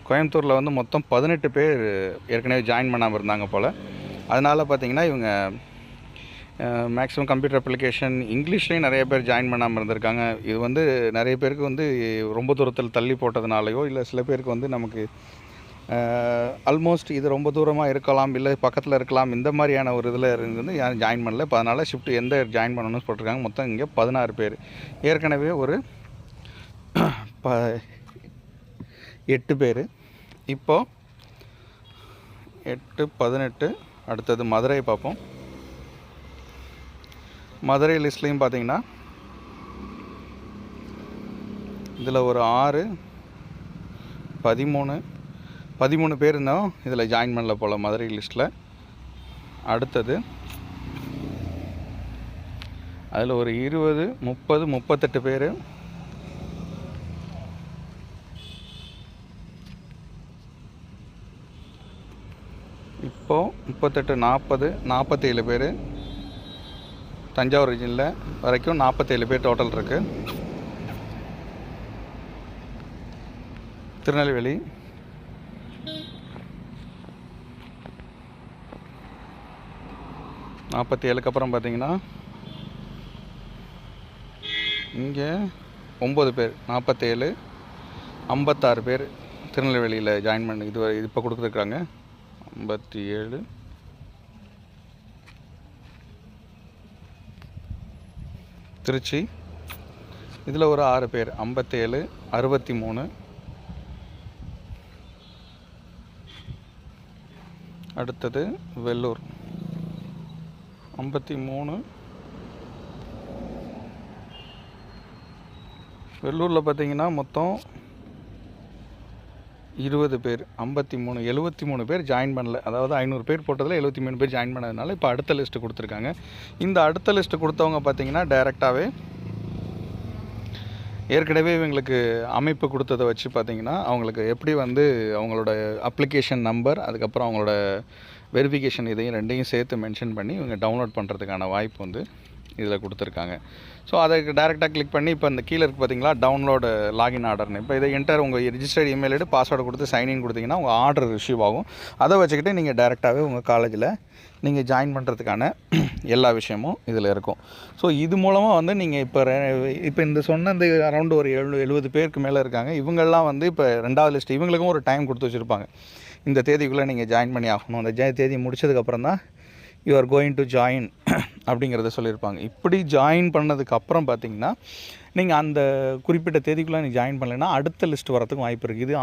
கோயம்புத்தூரில் வந்து மொத்தம் 18 பேர் ஏற்கனவே ஜாயின் பண்ணாமல் இருந்தாங்க போல். அதனால் பார்த்திங்கன்னா இவங்க மேக்ஸிமம் கம்ப்யூட்டர் அப்ளிகேஷன் இங்கிலீஷ்லேயும் நிறைய பேர் ஜாயின் பண்ணாமல் இருந்திருக்காங்க. இது வந்து நிறைய பேருக்கு வந்து ரொம்ப தூரத்தில் தள்ளி போட்டதுனாலையோ இல்லை சில பேருக்கு வந்து நமக்கு ஆல்மோஸ்ட் இது ரொம்ப தூரமாக இருக்கலாம், இல்லை பக்கத்தில் இருக்கலாம், இந்த மாதிரியான ஒரு இதில் இருந்து யாரும் ஜாயின் பண்ணல. இப்போ அதனால் ஷிஃப்ட் எந்த ஜாயின் பண்ணணும்னு போட்டிருக்காங்க. மொத்தம் இங்கே 16 பேர். ஏற்கனவே ஒரு 8 பேர். இப்போது 8 18. அடுத்தது மதுரை பார்ப்போம். மதுரை லிஸ்ட்லேயும் பார்த்தீங்கன்னா இதில் ஒரு 6 13 பேர் இருந்தோம் இதில் ஜாயின் பண்ணல போல் மதுரை லிஸ்ட்டில். அடுத்தது அதில் ஒரு 20 30 38 பேர். இப்போது 38 40 47 பேர். தஞ்சாவூர் ரீஜனில் வரைக்கும் 47 பேர் டோட்டல் இருக்குது. திருநெல்வேலி, அப்புறம் பார்த்தீங்கன்னா இங்கே 9 பேர் 47 56 பேர் திருநெல்வேலியில் ஜாயின் பண்ணி இது இப்போ கொடுத்துருக்குறாங்க. 57 திருச்சி, இதில் ஒரு 6 பேர் 57 63. அடுத்தது வெள்ளூர் 53. வெள்ளூரில் பார்த்தீங்கன்னா மொத்தம் 20 பேர் 53 73 பேர் ஜாயின் பண்ணல. அதாவது 500 பேர் போட்டதில் 73 பேர் ஜாயின் பண்ணதுனால இப்போ அடுத்த லிஸ்ட்டு கொடுத்துருக்காங்க. இந்த அடுத்த லிஸ்ட்டு கொடுத்தவங்க பார்த்தீங்கன்னா டைரெக்டாகவே ஏற்கனவே இவங்களுக்கு அமைப்பு கொடுத்ததை வச்சு பார்த்திங்கன்னா அவங்களுக்கு எப்படி வந்து அவங்களோட அப்ளிகேஷன் நம்பர், அதுக்கப்புறம் அவங்களோட வெரிஃபிகேஷன் இதையும் ரெண்டையும் சேர்த்து மென்ஷன் பண்ணி இவங்க டவுன்லோட் பண்ணுறதுக்கான வாய்ப்பு வந்து இதில் கொடுத்துருக்காங்க. ஸோ அதை டேரெக்டாக கிளிக் பண்ணி இப்போ இந்த கீழே இருக்குது பார்த்தீங்களா, டவுன்லோடு லாகின் ஆர்டர்னு. இப்போ இதை என்டர் உங்கள் ரிஜிஸ்டர்ட் இமெயில் ஐடி பாஸ்வேர்டு கொடுத்து சைன்இன் கொடுத்தீங்கன்னா உங்கள் ஆர்டர் ரிசீவ் ஆகும். அதை வச்சுக்கிட்டு நீங்கள் டேரெக்டாகவே உங்கள் காலேஜில் நீங்கள் ஜாயின் பண்ணுறதுக்கான எல்லா விஷயமும் இதில் இருக்கும். ஸோ இது மூலமாக வந்து நீங்கள் இப்போ இந்த சொன்ன இந்த அரௌண்டு ஒரு 70 பேருக்கு மேலே இருக்காங்க. இவங்கெல்லாம் வந்து இப்போ 2வது லிஸ்ட் இவங்களுக்கும் ஒரு டைம் கொடுத்து வச்சுருப்பாங்க. இந்த தேதிக்குள்ளே நீங்கள் ஜாயின் பண்ணி ஆகணும். அந்த தேதி முடிச்சதுக்கப்புறம் தான் you are going to join அப்படிங்கிறத சொல்லியிருப்பாங்க. இப்படி ஜாயின் பண்ணதுக்கப்புறம் பார்த்திங்கன்னா நீங்கள் அந்த குறிப்பிட்ட தேதிக்குள்ளே நீங்கள் ஜாயின் பண்ணலைன்னா அடுத்த லிஸ்ட் வரத்துக்கும் வாய்ப்பு இருக்குது. இது